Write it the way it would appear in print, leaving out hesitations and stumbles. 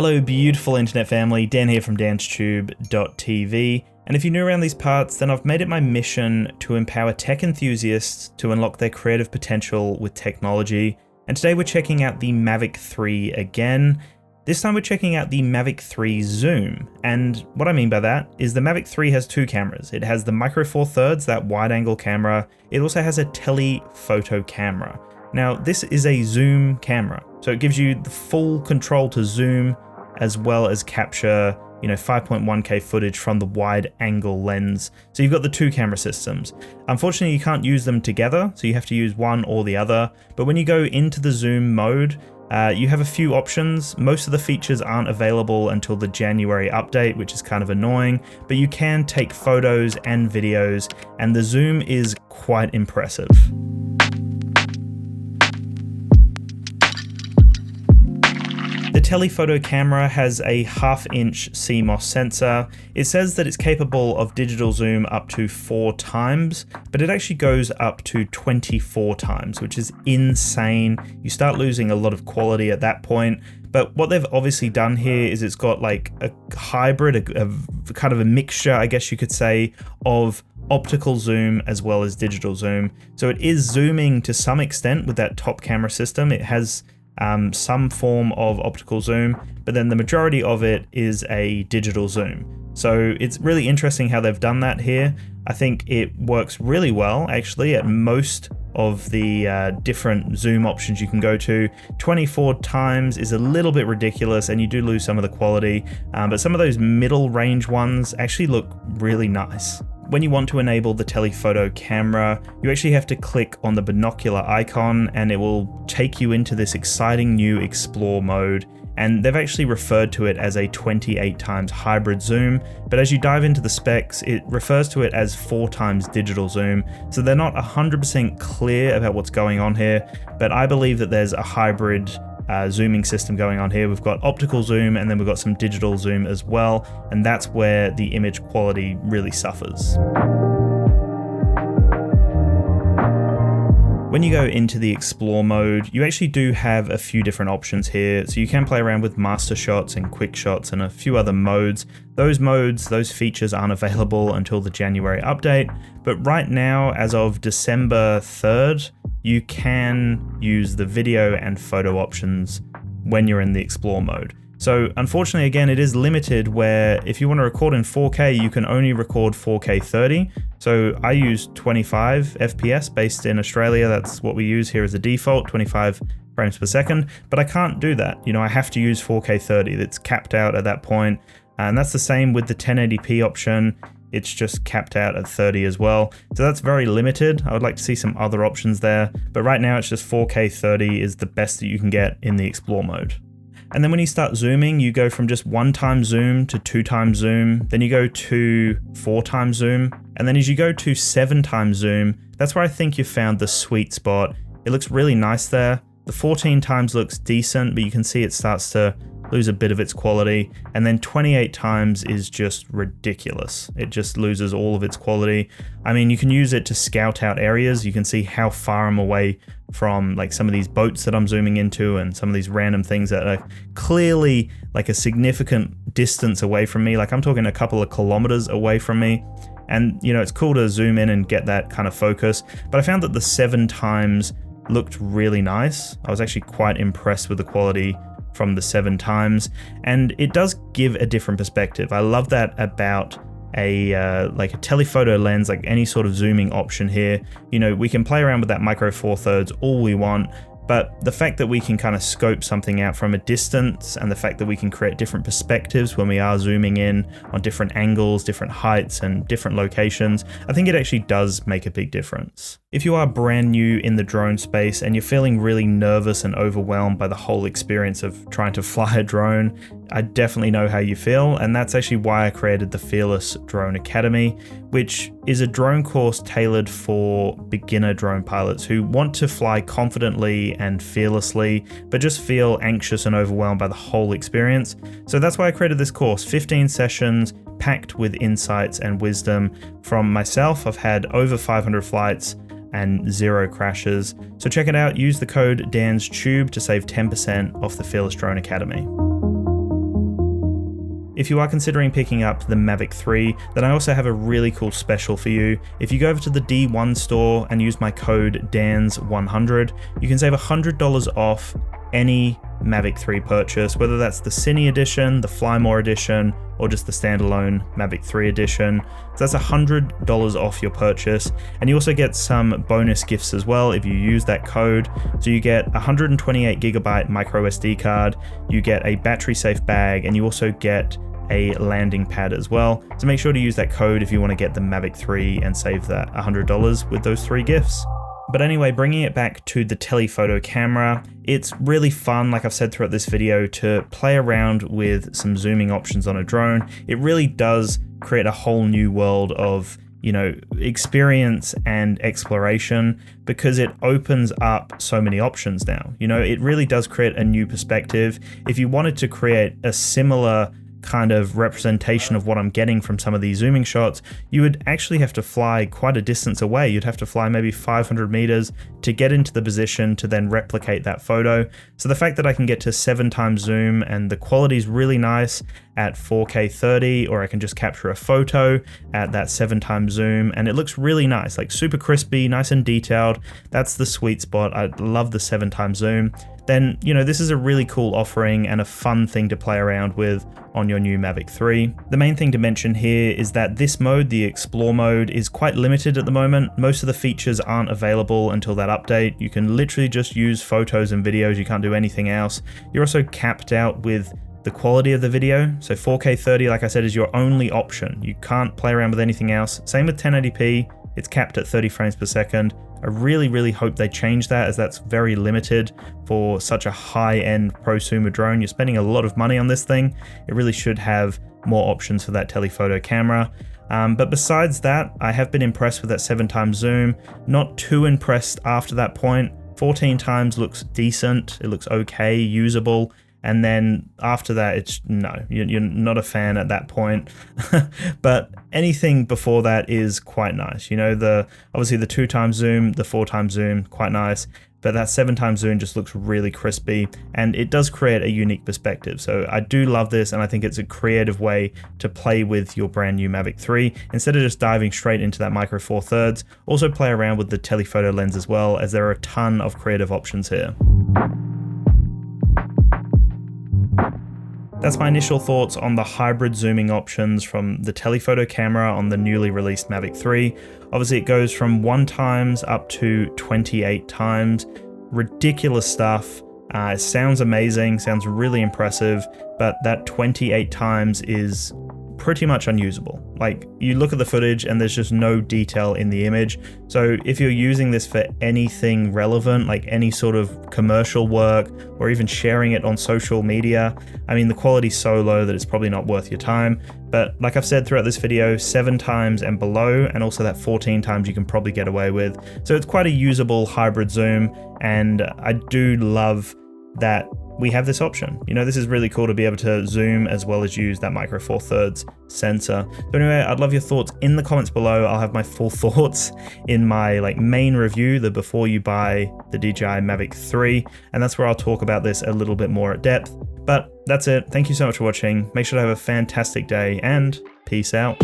Hello beautiful internet family, Dan here from DansTube.TV, and if you're new around these parts, then I've made it my mission to empower tech enthusiasts to unlock their creative potential with technology, and today we're checking out the Mavic 3 again. This time we're checking out the Mavic 3 Zoom, and what I mean by that is the Mavic 3 has two cameras. It has the Micro Four Thirds, that wide angle camera. It also has a telephoto camera. Now this is a zoom camera, so it gives you the full control to zoom as well as capture 5.1K footage from the wide angle lens. So you've got the two camera systems. Unfortunately, you can't use them together, so you have to use one or the other. But when you go into the zoom mode, you have a few options. Most of the features aren't available until the January update, which is kind of annoying, but you can take photos and videos, and the zoom is quite impressive. The telephoto camera has a 1/2-inch CMOS sensor. It says that it's capable of digital zoom up to 4 times, but it actually goes up to 24 times, which is insane. You start losing a lot of quality at that point. But what they've obviously done here is it's got like a hybrid, a kind of a mixture, I guess you could say, of optical zoom as well as digital zoom. So it is zooming to some extent with that top camera system. It has some form of optical zoom, but then the majority of it is a digital zoom. So it's really interesting how they've done that here. I think it works really well actually at most of the different zoom options you can go to. 24 times is a little bit ridiculous and you do lose some of the quality, but some of those middle range ones actually look really nice. When you want to enable the telephoto camera, you actually have to click on the binocular icon and it will take you into this exciting new explore mode. And they've actually referred to it as a 28 times hybrid zoom, but as you dive into the specs, it refers to it as 4 times digital zoom. So they're not 100% clear about what's going on here, but I believe that there's a hybrid zooming system going on here. We've got optical zoom and then we've got some digital zoom as well, and that's where the image quality really suffers. When you go into the explore mode, you actually do have a few different options here. So you can play around with master shots and quick shots and a few other modes. Those features aren't available until the January update, but right now, as of December 3rd, you can use the video and photo options when you're in the explore mode. So unfortunately, again, it is limited where if you want to record in 4K, you can only record 4K 30. So I use 25 FPS based in Australia. That's what we use here as a default, 25 frames per second, but I can't do that. I have to use 4K 30. That's capped out at that point. And that's the same with the 1080p option. It's just capped out at 30 as well. So that's very limited. I would like to see some other options there, but right now it's just 4K 30 is the best that you can get in the explore mode. And then when you start zooming, you go from just 1 time zoom to 2 times zoom, then you go to 4 times zoom, and then as you go to 7 times zoom, that's where I think you found the sweet spot. It looks really nice there. The 14 times looks decent, but you can see it starts to lose a bit of its quality, and then 28 times is just ridiculous. It just loses all of its quality. I mean, you can use it to scout out areas. You can see how far I'm away from like some of these boats that I'm zooming into and some of these random things that are clearly like a significant distance away from me. Like I'm talking a couple of kilometers away from me. And it's cool to zoom in and get that kind of focus. But I found that the 7 times looked really nice. I was actually quite impressed with the quality from the 7 times, and it does give a different perspective. I love that about like a telephoto lens, like any sort of zooming option here. We can play around with that Micro Four Thirds all we want, but the fact that we can kind of scope something out from a distance and the fact that we can create different perspectives when we are zooming in on different angles, different heights and different locations, I think it actually does make a big difference. If you are brand new in the drone space and you're feeling really nervous and overwhelmed by the whole experience of trying to fly a drone, I definitely know how you feel, and that's actually why I created the Fearless Drone Academy, which is a drone course tailored for beginner drone pilots who want to fly confidently and fearlessly, but just feel anxious and overwhelmed by the whole experience. So that's why I created this course, 15 sessions packed with insights and wisdom from myself. I've had over 500 flights and 0 crashes. So check it out, use the code DANSTube to save 10% off the Fearless Drone Academy. if you are considering picking up the Mavic 3, then I also have a really cool special for you. If you go over to the D1 store and use my code DANS100, you can save $100 off any Mavic 3 purchase, whether that's the Cine edition, the Fly More edition, or just the standalone Mavic 3 edition. So that's $100 off your purchase, and you also get some bonus gifts as well if you use that code. So you get a 128 gigabyte micro SD card, you get a battery safe bag, and you also get a landing pad as well. So make sure to use that code if you want to get the Mavic 3 and save that $100 with those 3 gifts. But anyway, bringing it back to the telephoto camera, it's really fun, like I've said throughout this video, to play around with some zooming options on a drone. It really does create a whole new world of, you know, experience and exploration, because it opens up so many options now. You know, it really does create a new perspective. If you wanted to create a similar kind of representation of what I'm getting from some of these zooming shots, you would actually have to fly quite a distance away. You'd have to fly maybe 500 meters to get into the position to then replicate that photo. So the fact that I can get to 7x zoom and the quality is really nice at 4K 30, or I can just capture a photo at that 7x zoom and it looks really nice, like super crispy, nice and detailed. That's the sweet spot. I love the 7x zoom. Then, you know, this is a really cool offering and a fun thing to play around with on your new Mavic 3. The main thing to mention here is that this mode, the Explore mode, is quite limited at the moment. Most of the features aren't available until that update. You can literally just use photos and videos. You can't do anything else. You're also capped out with the quality of the video. So 4K 30, like I said, is your only option. You can't play around with anything else. Same with 1080p. It's capped at 30 frames per second. I really hope they change that, as that's very limited for such a high-end prosumer drone. You're spending a lot of money on this thing. It really should have more options for that telephoto camera. But besides that, I have been impressed with that 7x zoom. Not too impressed after that point. 14x looks decent. It looks okay, usable. And then after that, it's no, you're not a fan at that point. But anything before that is quite nice. You know, obviously the 2x zoom, the 4x zoom, quite nice. But that 7x zoom just looks really crispy, and it does create a unique perspective. So I do love this, and I think it's a creative way to play with your brand new Mavic 3. Instead of just diving straight into that micro four thirds, also play around with the telephoto lens as well, as there are a ton of creative options here. That's my initial thoughts on the hybrid zooming options from the telephoto camera on the newly released Mavic 3. Obviously it goes from 1x up to 28x. Ridiculous stuff. It sounds amazing, sounds really impressive, but that 28x is pretty much unusable. Like, you look at the footage and there's just no detail in the image. So if you're using this for anything relevant, like any sort of commercial work or even sharing it on social media, I mean, the quality's so low that it's probably not worth your time. But like I've said throughout this video, 7x and below, and also that 14x you can probably get away with. So it's quite a usable hybrid zoom, and I do love that we have this option. You know, this is really cool to be able to zoom as well as use that micro four thirds sensor. So anyway, I'd love your thoughts in the comments below. I'll have my full thoughts in my main review, the before you buy the DJI Mavic 3, and that's where I'll talk about this a little bit more at depth. But that's it. Thank you so much for watching. Make sure to have a fantastic day, and peace out.